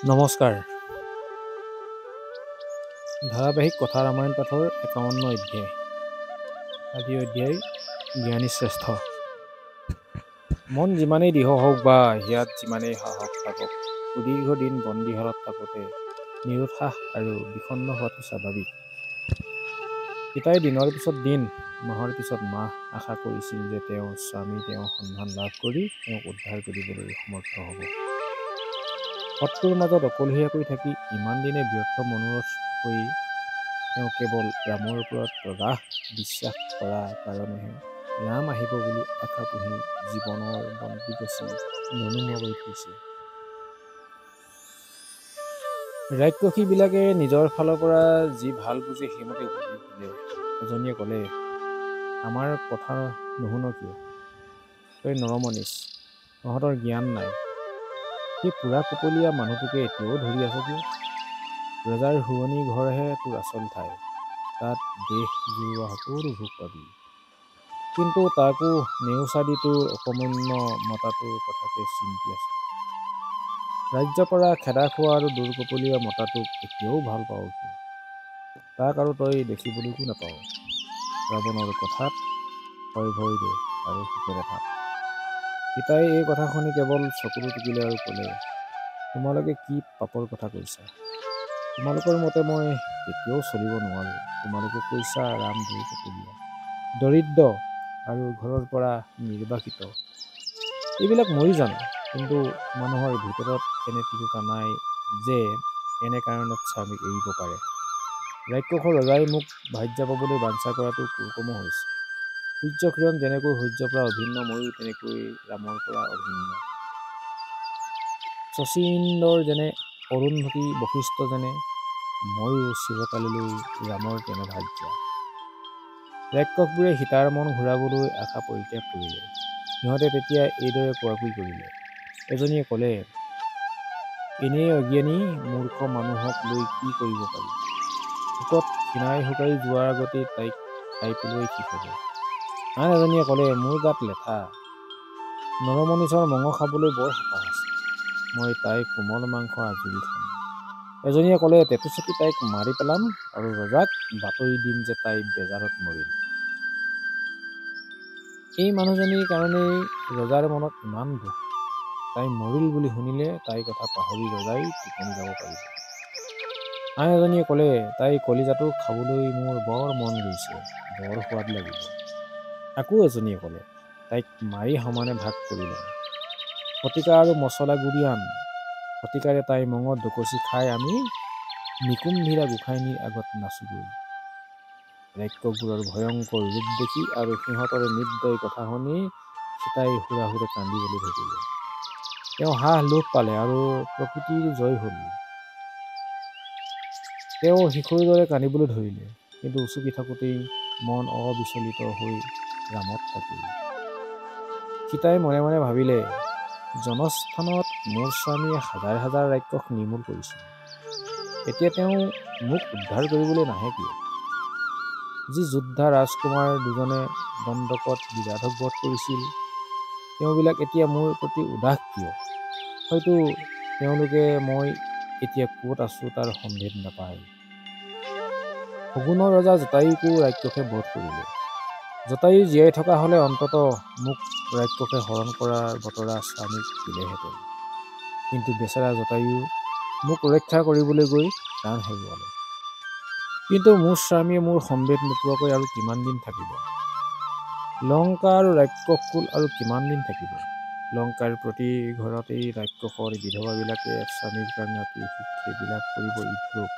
নমস্কাৰ। ধাৰাবাহিক কথা ৰামায়ণ পাঠৰ ৫১ অধ্যায়। আজি অধ্যায় জ্ঞানী শ্ৰেষ্ঠ। মন যিমানেই দৃঢ় হওক বা হিয়াত যিমানেই সাহস থাকক, সুদীৰ্ঘ দিন বন্দীশালত থাকোঁতে নিৰুৎসাহ আৰু বিষণ্ণ হোৱাটো স্বাভাৱিক। সীতাই দিনৰ পিছত দিন, মাহৰ পিছত মাহ আশা কৰিছিল যে তেওঁৰ স্বামী তেওঁৰ সন্ধান লাভ কৰি তেওঁক উদ্ধাৰ কৰিবলৈ সমৰ্থ হ'ব। শত্ৰুৰ মাজত অকলশৰীয়াকৈ থাকি ইমান দিনে ব্যৰ্থ মনোৰথ হৈ তেওঁ কেৱল ৰামৰ ওপৰত প্ৰগাঢ় বিশ্বাস কৰাৰ কাৰণেহে ৰাম আহিব বুলি আশা পুহি জীৱনৰ বন্তি গছি ননুমা কৰি থৈছিল। ৰাক্ষসীবিলাকে নিজৰ ফালৰ পৰা যি ভাল বুজে সেইমতে উপদেশ দিলে। এজনীয়ে ক'লে, আমাৰ কথা নুশুন কিয়? তই নৰমনিচ, তহঁতৰ জ্ঞান নাই। সেই পুৰা কুপলীয়া মানুহটোকে এতিয়াও ধৰি আছ কিয়? ৰজাৰ শুৱনি ঘৰহে তোৰ আচল ঠাই, তাত দেহ জুৰুৱা সকলো ভোগ পাবি। কিন্তু তাকো নেওচা দি তোৰ অকৰ্মণ্য মতাটোৰ কথাকে চিন্তি আছ। ৰাজ্য পৰা খেদা খোৱা আৰু দুৰ্কপলীয়া মতাটোক এতিয়াও ভাল পাৱ কিয়? তাক আৰু তই দেখিবলৈকো নাপাৱ। ৰাৱণৰ কথাত তই ভয় দে আৰু সুখেৰে থাক। সীতাই এই কথা শুনি কেৱল চকুলো টুকিলে আৰু ক'লে, তোমালোকে কি পাপৰ কথা কৈছা? তোমালোকৰ মতে মই কেতিয়াও চলিব নোৱাৰো। তোমালোকে কৈছা ৰাম দুৰ্কপলীয়া, দৰিদ্ৰ আৰু ঘৰৰ পৰা নিৰ্বাসিত। এইবিলাক ময়ো জানো, কিন্তু মানুহৰ ভিতৰত এনে তিৰোতা নাই যে এনে কাৰণত স্বামীক এৰিব পাৰে। ৰাক্ষসৰ ৰজাই মোক ভাৰ্যা পাবলৈ বাঞ্ছা কৰাটো কুকৰ্ম হৈছে। সূৰ্য কিৰণ যেনেকৈ সূৰ্যৰ পৰা অভিন্ন, ময়ো তেনেকৈ ৰামৰ পৰা অভিন্ন। শচীন্দৰ যেনে অৰুন্ধতী, বশিষ্ঠ যেনে ময়ো চিৰকাললৈ ৰামৰ তেনে ভাৰ্যা। ৰাক্ষসবোৰে সীতাৰ মন ঘূৰাবলৈ আশা পৰিত্যাগ কৰিলে। সিহঁতে তেতিয়া এইদৰে কোৱাকুই কৰিলে। এজনীয়ে ক'লে, এনেই অজ্ঞানী মূৰ্খ মানুহক লৈ কি কৰিব পাৰি? শোকত ক্ষীণাই শুকাই যোৱাৰ আগতেই তাইক খাই পেলোৱাই ঠিক হ'ব। আন এজনীয়ে ক'লে, মোৰ গাত লেঠা, নৰমনিচৰ মঙহ খাবলৈ বৰ হেঁপাহ আছে। মই তাইৰ কোমল মাংস আজুৰি খাম। এজনীয়ে ক'লে, টেটু চেপি তাইক মাৰি পেলাম আৰু ৰজাক বাতৰি দিম যে তাই বেজাৰত মৰিল। এই মানুহজনীৰ কাৰণেই ৰজাৰ মনত ইমান দুখ। তাই মৰিল বুলি শুনিলে তাইৰ কথা পাহৰি ৰজাই টোপনি যাব পাৰিব। আন এজনীয়ে ক'লে, তাইৰ কলিজাটো খাবলৈ মোৰ বৰ মন গৈছে, বৰ সোৱাদ লাগিব। আকৌ এজনীয়ে ক'লে, তাইক মাৰি সমানে ভাগ কৰি ল'ম। শতিকা আৰু মছলা গুৰি আন, শতিকাৰে তাইৰ মঙহ ডকচি খাই আমি নিকুম্ভীৰা গোসাঁইনীৰ আগত নাচোগৈ। ৰাক্ষসবোৰৰ ভয়ংকৰ ৰূপ দেখি আৰু সিহঁতৰ নিৰ্দয় কথা শুনি সীতাই হুৰাহুৰে কান্দিবলৈ ধৰিলে। তেওঁ হাস লোভ পালে আৰু প্ৰকৃতিৰ জয় হ'ল। তেওঁ শিশুৰ দৰে কান্দিবলৈ ধৰিলে, কিন্তু উচুপি থাকোঁতেই মন অবিচলিত হৈ ৰামত থাকিল। সীতাই মনে মনে ভাবিলে, জনস্থানত মোৰ স্বামীয়ে হাজাৰ হাজাৰ ৰাক্ষস নিৰ্মূল কৰিছিল। এতিয়া তেওঁ মোক উদ্ধাৰ কৰিবলৈ নাহে কিয়? যি যোদ্ধা ৰাজকুমাৰ দুজনে দণ্ডকত বিৰাধক বধ কৰিছিল, তেওঁবিলাক এতিয়া মোৰ প্ৰতি উদাস কিয়? হয়তো তেওঁলোকে মই এতিয়া ক'ত আছো তাৰ সম্ভেদ নাপায়। শগুনৰ ৰজা জটায়ুকো ৰাক্ষসে বধ কৰিলে। জটায়ু জীয়াই থকা হ'লে অন্ততঃ মোক ৰাক্ষসে হৰণ কৰাৰ বতৰা স্বামীক দিলেহেঁতেন। কিন্তু বেচেৰা জটায়ু মোক ৰক্ষা কৰিবলৈ গৈ প্ৰাণ হেৰুৱালে। কিন্তু মোৰ স্বামীয়ে মোৰ সম্ভেদ নোপোৱাকৈ আৰু কিমান দিন থাকিব? লংকা আৰু ৰাক্ষসকুল আৰু কিমান দিন থাকিব? লংকাৰ প্ৰতি ঘৰতেই ৰাক্ষসৰ বিধৱাবিলাকে স্বামীৰ কাৰণে অতি সুখে বিলাপ কৰিব ইধুক।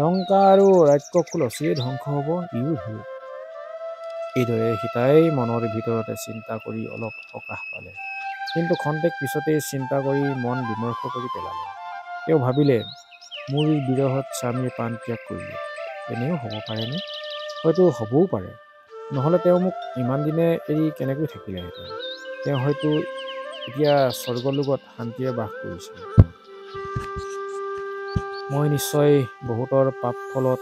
লংকা আৰু ৰাক্ষসকুল অচিৰেই ধ্বংস হ'ব, ইও ধুৰুক। এইদৰে সীতাই মনৰ ভিতৰতে চিন্তা কৰি অলপ সকাহ পালে। কিন্তু খন্তেক পিছতেই চিন্তা কৰি মন বিমৰ্ষ কৰি পেলালে। তেওঁ ভাবিলে, মোৰ বিৰহত স্বামীয়ে প্ৰাণ ত্যাগ কৰিলে। এনেও হ'ব পাৰেনে? হয়তো হ'বও পাৰে। নহ'লে তেওঁ মোক ইমান দিনে এৰি কেনেকৈ থাকিলেহেঁতেন? তেওঁ হয়তো এতিয়া স্বৰ্গলোকত শান্তিৰে বাস কৰিছিল। মই নিশ্চয় বহুতৰ পাপ ফলত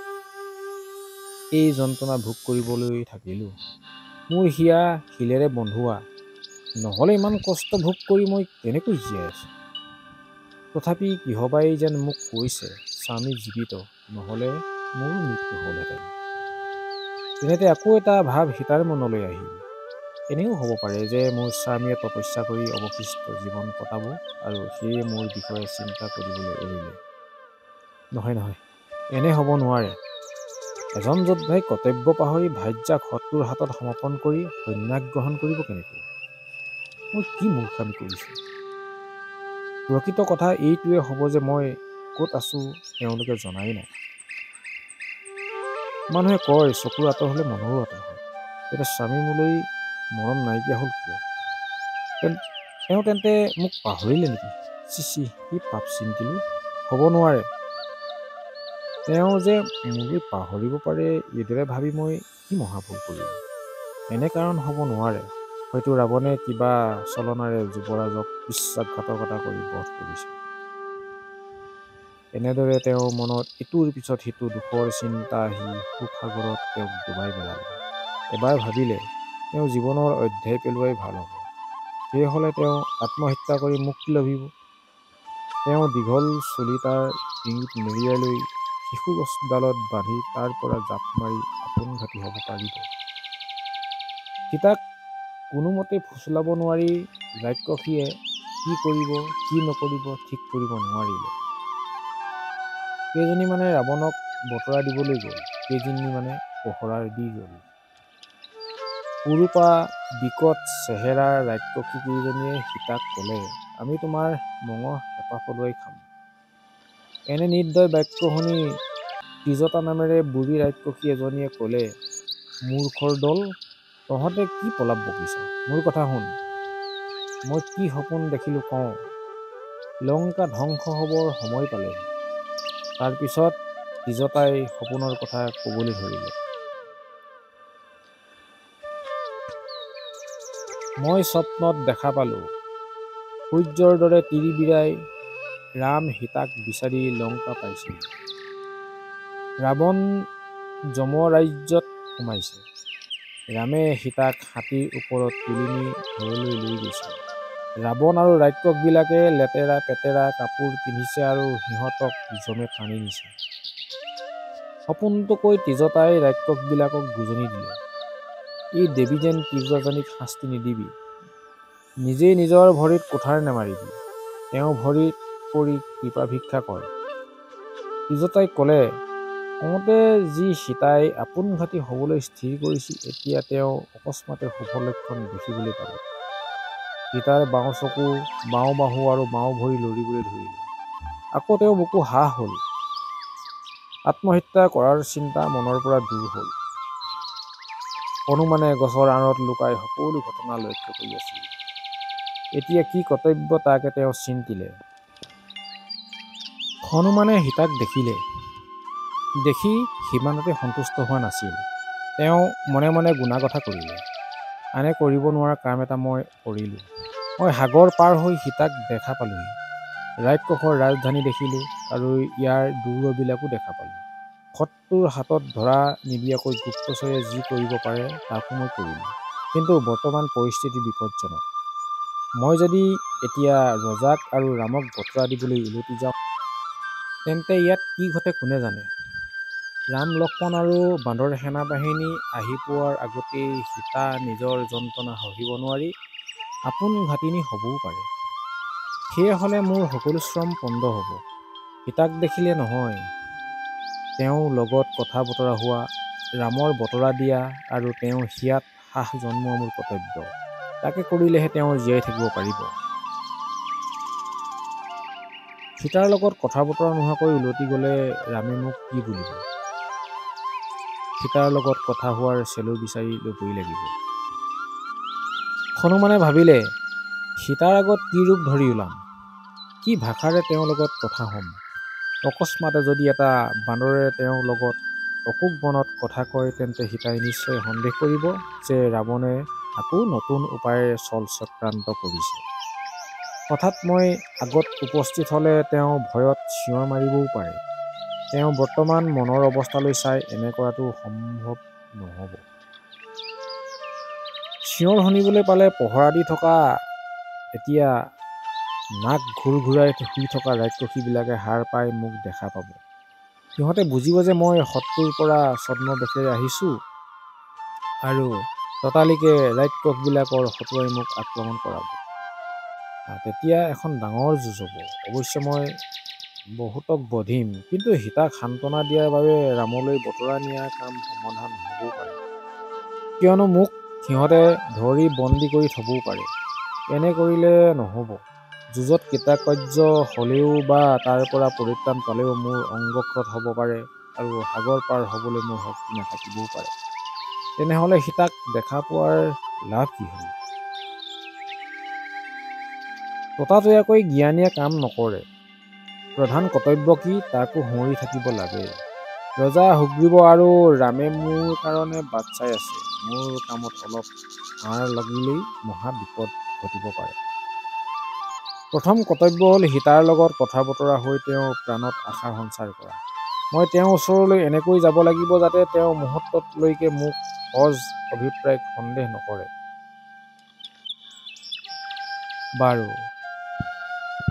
এই যন্ত্ৰণা ভোগ কৰিবলৈ থাকিলোঁ। মোৰ হিয়া শিলেৰে বন্ধুৱা, নহ'লে ইমান কষ্ট ভোগ কৰি মই কেনেকৈ জীয়াই আছো? তথাপি কিহবাই যেন মোক কৈছে স্বামী জীৱিত, নহ'লে মোৰো মৃত্যু হ'লহেঁতেন। তেনেতে আকৌ এটা ভাৱ সীতাৰ মনলৈ আহিল। এনেও হ'ব পাৰে যে মোৰ স্বামীয়ে তপস্যা কৰি অৱশিষ্ট জীৱন কটাব আৰু সেয়ে মোৰ বিষয়ে চিন্তা কৰিবলৈ এৰিলে। নহয় নহয়, এনে হ'ব নোৱাৰে। এজন যোদ্ধাই কৰ্তব্য পাহৰি ভাৰ্যাক শত্ৰুৰ হাতত সমৰ্পণ কৰি সন্ন্যাস গ্ৰহণ কৰিব কেনেকৈ? মই কি মূৰ্খামি কৰিছোঁ? প্ৰকৃত কথা এইটোৱে হ'ব যে মই ক'ত আছোঁ তেওঁলোকে জনাই নাই। মানুহে কয় চকুৰ আঁতৰ হ'লে মনৰো আঁতৰ হয়। এতিয়া স্বামী মোলৈ মৰম নাইকিয়া হ'ল কিয়? তেওঁ তেন্তে মোক পাহৰিলে নেকি? চিচি, কি পাপ চিন্তিলোঁ। হ'ব নোৱাৰে। তেওঁ যে মোলৈ পাহৰিব পাৰে এইদৰে ভাবি মই কি মহাভুল কৰিলোঁ। এনে কাৰণ হ'ব নোৱাৰে। হয়তো ৰাৱণে কিবা ছলনাৰে যুৱৰাজক বিশ্বাসঘাতকতা কৰি বধ কৰিছে। এনেদৰে তেওঁ মনত ইটোৰ পিছত সিটো দুখৰ চিন্তা আহি সুখসাগৰত তেওঁক ডুবাই পেলালে। এবাৰ ভাবিলে তেওঁ জীৱনৰ অধ্যায় পেলোৱাই ভাল হ'ব। সেয়ে হ'লে তেওঁ আত্মহত্যা কৰি মুক্তি লভিব। তেওঁ দীঘল চুলি তাৰ ডিঙিত মেৰিয়াই লৈ শিশু গছডালত বান্ধি তাৰ পৰা জাপ মাৰি আপোনঘাতী হ'ব পাৰিব। সীতাক কোনোমতে ফুচলাব নোৱাৰি ৰাক্ষসীয়ে কি কৰিব কি নকৰিব ঠিক কৰিব নোৱাৰিলে। কেইজনীমানে ৰাৱণক বতৰা দিবলৈ গ'ল, কেইজনীমানে পহৰা দি গ'ল। পুৰুপা বিকট চেহেৰাৰ ৰাক্ষসী কেইজনীয়ে সীতাক ক'লে, আমি তোমাৰ মঙহ হেঁপাহ পলুৱাই খাম। এনে নিৰ্দয় বাক্য শুনি ত্ৰিজটা নামেৰে বুঢ়ী ৰাক্ষসী এজনীয়ে ক'লে, মূৰ্খৰ দল, তহঁতে কি প্ৰলাপ বকিছ? মোৰ কথা শুন। মই কি সপোন দেখিলোঁ কওঁ। লংকা ধ্বংস হ'বৰ সময় পালেহি। তাৰ পিছত ত্ৰিজটাই সপোনৰ কথা ক'বলৈ ধৰিলে। মই স্বপ্নত দেখা পালোঁ সূৰ্যৰ দৰে তিৰিবিৰাই ৰাম সীতাক বিচাৰি লংকা পাইছিল। ৰাৱণ যমৰাজ্যত সোমাইছে। ৰামে সীতাক হাতীৰ ওপৰত তুলি নি ঘৰলৈ লৈ গৈছে। ৰাৱণ আৰু ৰাক্ষসবিলাকে লেতেৰা পেতেৰা কাপোৰ পিন্ধিছে আৰু সিহঁতক যমে টানি নিছে। সপোনটো কৈ ত্ৰিজটাই ৰাক্ষসবিলাকক বুজনি দিলে, এই দেৱী যেন তিৰোতাজনীক শাস্তি নিদিবি। নিজেই নিজৰ ভৰিত কুঠাৰ নেমাৰিবি। তেওঁ ভৰিত পৰি কৃপা ভিক্ষা কৰ। ত্ৰিজটাই ক'লে, কওঁতে যি সীতাই আপোনঘাতী হ'বলৈ স্থিৰ কৰিছিল, এতিয়া তেওঁ অকস্মাতে শুভ লক্ষণ দেখিবলৈ পালে। সীতাৰ বাওঁ চকু, বাওঁ বাহু আৰু বাওঁ ভৰি লৰিবলৈ ধৰিলে। আকৌ তেওঁ বুকু হাহ হ'ল। আত্মহত্যা কৰাৰ চিন্তা মনৰ পৰা দূৰ হ'ল। হনুমানে গছৰ আঁৰত লুকাই সকলো ঘটনা লক্ষ্য কৰি আছিল। এতিয়া কি কৰ্তব্য তাকে তেওঁ চিন্তিলে। হনুমানে সীতাক দেখিলে। দেখি সিমানতে সন্তুষ্ট হোৱা নাছিল। তেওঁ মনে মনে গুণাগথা কৰিলে, আনে কৰিব নোৱাৰা কাম এটা মই কৰিলোঁ। মই সাগৰ পাৰ হৈ সীতাক দেখা পালোহি। ৰাক্ষসৰ ৰাজধানী দেখিলোঁ আৰু ইয়াৰ দুৰ্গবিলাকো দেখা পালোঁ। শত্ৰুৰ হাতত ধৰা নিদিয়াকৈ গুপ্তচৰে যি কৰিব পাৰে তাকো মই কৰিলোঁ। কিন্তু বৰ্তমান পৰিস্থিতি বিপদজনক। মই যদি এতিয়া ৰজাক আৰু ৰামক বতৰা দিবলৈ উলটি যাওঁ, তেন্তে ইয়াত কি ঘটে কোনে জানে। ৰাম লক্ষ্মণ আৰু বান্দৰ সেনাবাহিনী আহি পোৱাৰ আগতেই সীতা নিজৰ যন্ত্ৰণা সহিব নোৱাৰি আপোনঘাতিনী হ'বও পাৰে। সেয়ে হ'লে মোৰ সকলো শ্ৰম পণ্ড হ'ব। সীতাক দেখিলে নহয়, তেওঁ লগত কথা বতৰা হোৱা, ৰামৰ বতৰা দিয়া আৰু তেওঁ হিয়াত সাহ জন্মোৱা মোৰ কৰ্তব্য। তাকে কৰিলেহে তেওঁ জীয়াই থাকিব পাৰিব। সীতাৰ লগত কথা বতৰা নোহোৱাকৈ উলটি গ'লে ৰামে মোক কি বুলিব? সীতাৰ লগত কথা হোৱাৰ চেলু বিচাৰি ল'বই লাগিব। হনুমানে ভাবিলে, সীতাৰ আগত কি ৰূপ ধৰি ওলাম? কি ভাষাৰে তেওঁৰ লগত কথা হ'ম? অকস্মাতে যদি এটা বান্দৰে তেওঁৰ লগত অশোক বনত কথা কয়, তেন্তে সীতাই নিশ্চয় সন্দেহ কৰিব যে ৰাৱণে আকৌ নতুন উপায়েৰে ছল চক্ৰান্ত কৰিছে। হঠাৎ মই আগত উপস্থিত হ'লে তেওঁ ভয়ত চিঞৰ মাৰিবও পাৰে। তেওঁ বৰ্তমান মনৰ অৱস্থালৈ চাই এনে কৰাটো সম্ভৱ নহ'ব। চিঞৰ শুনিবলৈ পালে পহৰা দি থকা এতিয়া নাক ঘূৰাই শুই থকা ৰাক্ষসীবিলাকে সাৰ পাই মোক দেখা পাব। সিহঁতে বুজিব যে মই শত্ৰুৰ পৰা ছদ্মবেশেৰে আহিছোঁ আৰু ততালিকে ৰাক্ষসবিলাকৰ হতুৱাই মোক আক্ৰমণ কৰাব। তেতিয়া এখন ডাঙৰ যুঁজ হ'ব। অৱশ্যে মই বহুতক বধিম, কিন্তু সীতাক সান্তনা দিয়াৰ বাবে ৰামলৈ বতৰা নিয়া কাম সমাধান হ'বও পাৰে। কিয়নো মোক সিহঁতে ধৰি বন্দী কৰি থ'বও পাৰে। এনে কৰিলে নহ'ব। যুঁজত কৃতকাৰ্য হ'লেও বা তাৰ পৰা পৰিত্ৰাণ পালেও মোৰ অংগক্ষত হ'ব পাৰে আৰু সাগৰ পাৰ হ'বলৈ মোৰ শক্তি নাথাকিবও পাৰে। তেনেহ'লে সীতাক দেখা পোৱাৰ লাভ কি হ'ল? ততাতৈয়াকৈ জ্ঞানীয়ে কাম নকৰে। প্ৰধান কৰ্তব্য কি তাকো সুঁৱৰি থাকিব লাগে। ৰজা সুগ্ৰীৱ আৰু ৰামে মোৰ কাৰণে বাট চাই আছে। মোৰ কামত অলপ আঁৰ লাগিলেই মহা বিপদ ঘটিব পাৰে। প্ৰথম কৰ্তব্য হ'ল সীতাৰ লগত কথা বতৰা হৈ তেওঁৰ প্ৰাণত আশাৰ সঞ্চাৰ কৰা। মই তেওঁৰ ওচৰলৈ এনেকৈ যাব লাগিব যাতে তেওঁ মুহূৰ্তলৈকে মোক সজ অভিপ্ৰায়ক সন্দেহ নকৰে। বাৰু,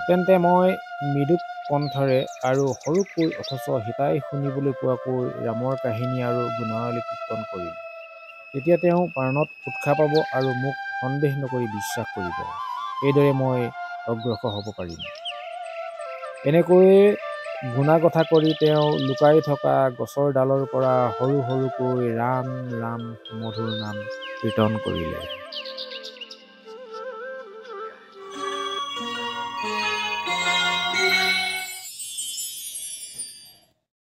তেন্তে মই মৃদুক কণ্ঠৰে আৰু সৰুকৈ অথচ সীতাই শুনিবলৈ পোৱাকৈ ৰামৰ কাহিনী আৰু গুণাৱলী কীৰ্তন কৰিম। তেতিয়া তেওঁ প্ৰাণত উৎসাহ পাব আৰু মোক সন্দেহ নকৰি বিশ্বাস কৰিব। এইদৰে মই অগ্ৰসৰ হ'ব পাৰিম। এনেকৈয়ে গুণাগথা কৰি তেওঁ লুকাই থকা গছৰ ডালৰ পৰা সৰু সৰুকৈ ৰাম ৰাম সুমধুৰ নাম কীৰ্তন কৰিলে।